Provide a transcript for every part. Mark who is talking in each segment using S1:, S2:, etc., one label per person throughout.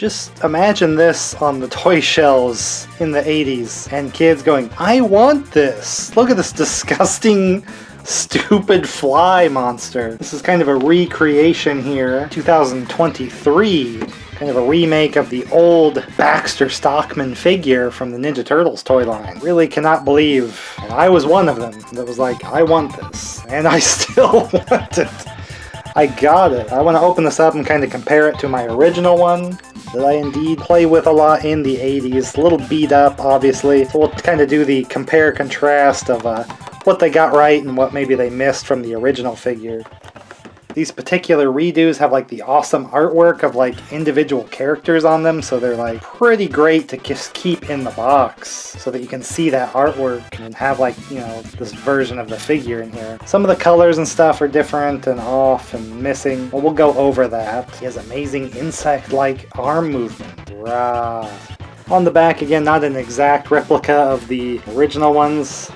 S1: Just imagine this on the toy shelves in the 80s and kids going, I want this! Look at this disgusting, stupid fly monster. This is kind of a recreation here, 2023. Kind of a remake of the old Baxter Stockman figure from the Ninja Turtles toy line. Really cannot believe, and I was one of them that was like, I want this. And I still want it. I got it. I want to open this up and kind of compare it to my original one that I indeed play with a lot in the 80s. A little beat up, obviously. So we'll kind of do the compare-contrast of what they got right and what maybe they missed from the original figure. These particular redos have like the awesome artwork of like individual characters on them, so they're like pretty great to just keep in the box so that you can see that artwork and have like, you know, this version of the figure in here. Some of the colors and stuff are different and off and missing, but we'll go over that. He has amazing insect-like arm movement. Rah. On the back, again, not an exact replica of the original ones.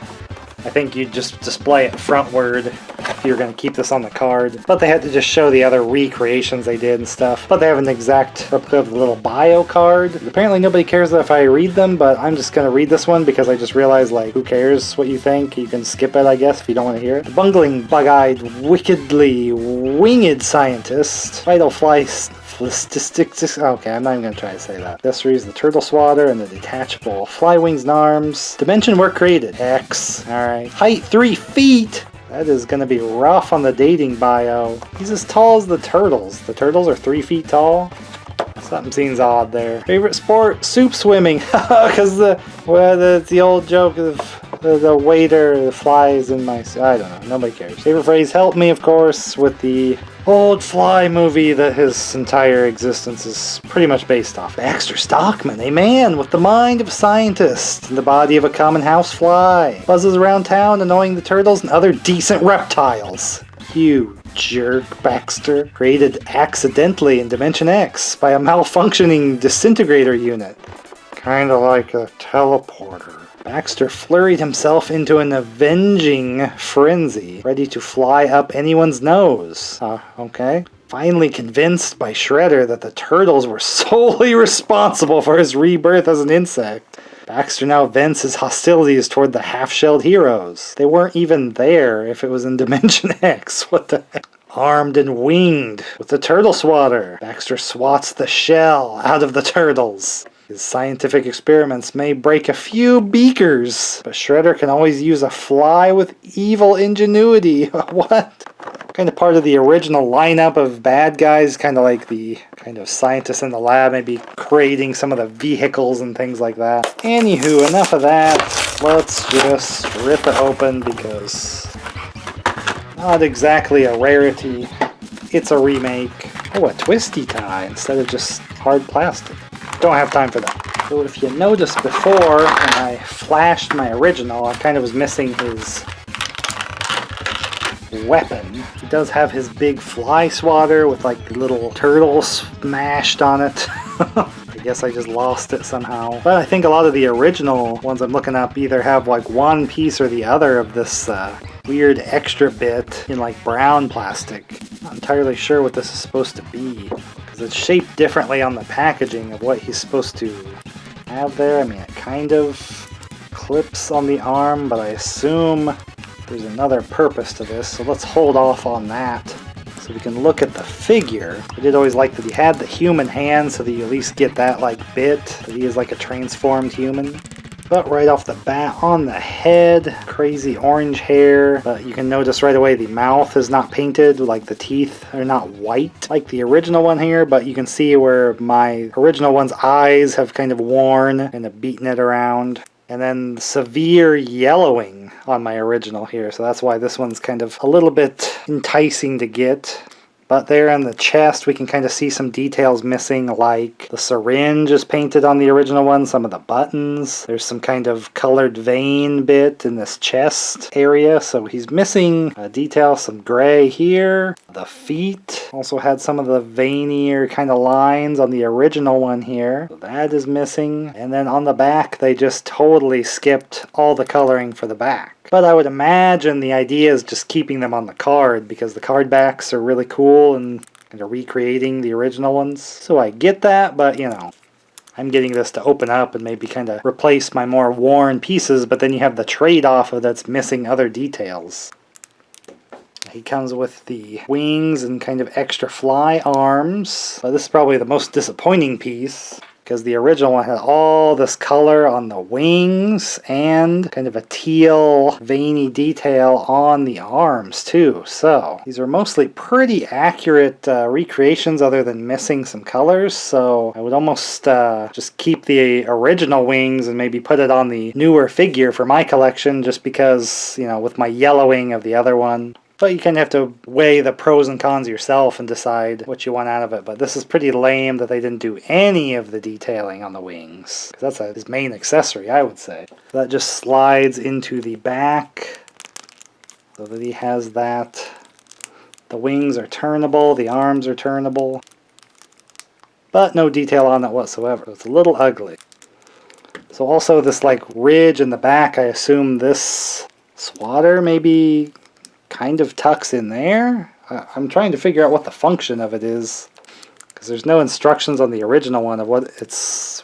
S1: I think you'd just display it frontward if you're going to keep this on the card. But they had to just show the other recreations they did and stuff. But they have an exact replica of the little bio card. Apparently nobody cares if I read them, but I'm just going to read this one because I just realized, like, who cares what you think? You can skip it, I guess, if you don't want to hear it. The bungling, bug-eyed, wickedly winged scientist, vital fly statistics. Okay, I'm not even going to try to say that. Accessories, the turtle swatter, and the detachable fly wings and arms. Dimension work created. X. Alright. Height 3 feet! That is going to be rough on the dating bio. He's as tall as the turtles. The turtles are 3 feet tall. Something seems odd there. Favorite sport? Soup swimming. Because the old joke of the waiter, the flies in my... I don't know. Nobody cares. Favorite phrase? Help me, of course, with the old Fly movie that his entire existence is pretty much based off. Baxter Stockman, a man with the mind of a scientist and the body of a common house fly. Buzzes around town annoying the turtles and other decent reptiles. You jerk, Baxter. Created accidentally in Dimension X by a malfunctioning disintegrator unit. Kinda like a teleporter. Baxter flurried himself into an avenging frenzy, ready to fly up anyone's nose. Okay. Finally convinced by Shredder that the turtles were solely responsible for his rebirth as an insect, Baxter now vents his hostilities toward the half-shelled heroes. They weren't even there if it was in Dimension X. What the heck? Armed and winged with the turtle swatter, Baxter swats the shell out of the turtles. His scientific experiments may break a few beakers, but Shredder can always use a fly with evil ingenuity. What? Kind of part of the original lineup of bad guys, kind of like the kind of scientists in the lab, maybe creating some of the vehicles and things like that. Anywho, enough of that. Let's just rip it open because not exactly a rarity. It's a remake. Oh, a twisty tie instead of just hard plastic. Don't have time for that. So if you noticed before, when I flashed my original, I kind of was missing his weapon. He does have his big fly swatter with like the little turtle smashed on it. I guess I just lost it somehow. But I think a lot of the original ones I'm looking up either have like one piece or the other of this weird extra bit in like brown plastic. Not entirely sure what this is supposed to be. It's shaped differently on the packaging of what he's supposed to have there. I mean, it kind of clips on the arm, but I assume there's another purpose to this, so let's hold off on that so we can look at the figure. I did always like that he had the human hand so that you at least get that like bit, that he is like a transformed human. But right off the bat, on the head, crazy orange hair, but you can notice right away the mouth is not painted, like the teeth are not white like the original one here, but you can see where my original one's eyes have kind of worn and have beaten it around. And then severe yellowing on my original here, so that's why this one's kind of a little bit enticing to get. But there on the chest, we can kind of see some details missing, like the syringe is painted on the original one, some of the buttons. There's some kind of colored vein bit in this chest area, so he's missing a detail, some gray here. The feet also had some of the veinier kind of lines on the original one here. So that is missing. And then on the back, they just totally skipped all the coloring for the back. But I would imagine the idea is just keeping them on the card because the card backs are really cool and kind of recreating the original ones. So I get that, but you know, I'm getting this to open up and maybe kind of replace my more worn pieces, but then you have the trade-off of that's missing other details. He comes with the wings and kind of extra fly arms. This is probably the most disappointing piece, because the original one had all this color on the wings and kind of a teal veiny detail on the arms too. So these are mostly pretty accurate recreations other than missing some colors. So I would almost just keep the original wings and maybe put it on the newer figure for my collection, just because, you know, with my yellowing of the other one. But you kind of have to weigh the pros and cons yourself and decide what you want out of it. But this is pretty lame that they didn't do any of the detailing on the wings, because that's his main accessory, I would say. That just slides into the back, so that he has that. The wings are turnable, the arms are turnable, but no detail on it whatsoever. It's a little ugly. So also this like ridge in the back, I assume this swatter maybe kind of tucks in there. I'm trying to figure out what the function of it is, because there's no instructions on the original one of what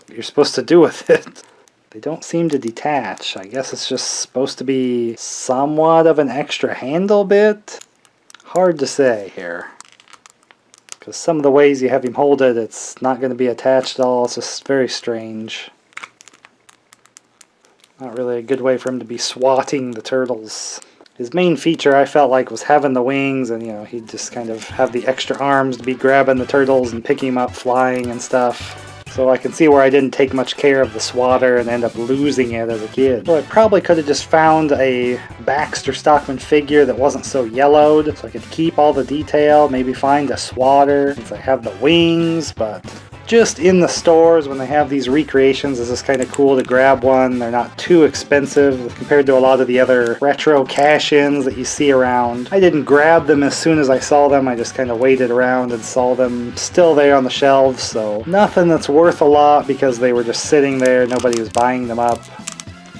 S1: you're supposed to do with it. They don't seem to detach. I guess it's just supposed to be somewhat of an extra handle bit. Hard to say here, because some of the ways you have him hold it, it's not going to be attached at all. It's just very strange. Not really a good way for him to be swatting the turtles. His main feature, I felt like, was having the wings, and you know, he'd just kind of have the extra arms to be grabbing the turtles and picking them up flying and stuff. So I can see where I didn't take much care of the swatter and end up losing it as a kid. So I probably could have just found a Baxter Stockman figure that wasn't so yellowed, so I could keep all the detail, maybe find a swatter since I have the wings, but just in the stores when they have these recreations, it's just kind of cool to grab one. They're not too expensive compared to a lot of the other retro cash-ins that you see around. I didn't grab them as soon as I saw them. I just kind of waited around and saw them still there on the shelves, so nothing that's worth a lot because they were just sitting there. Nobody was buying them up.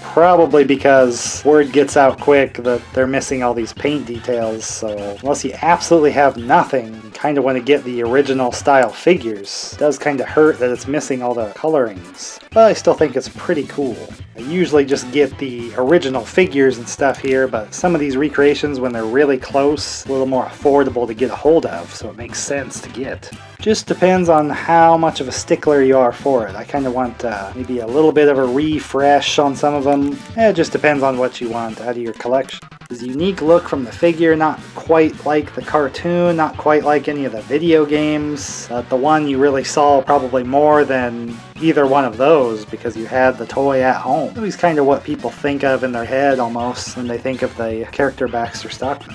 S1: Probably because word gets out quick that they're missing all these paint details, so unless you absolutely have nothing, you kind of want to get the original style figures. It does kind of hurt that it's missing all the colorings, but I still think it's pretty cool. I usually just get the original figures and stuff here, but some of these recreations, when they're really close, a little more affordable to get a hold of, so it makes sense to get. Just depends on how much of a stickler you are for it. I kind of want maybe a little bit of a refresh on some of them. It just depends on what you want out of your collection. This unique look from the figure, not quite like the cartoon, not quite like any of the video games. The one you really saw probably more than either one of those because you had the toy at home. It was kind of what people think of in their head almost when they think of the character Baxter Stockman.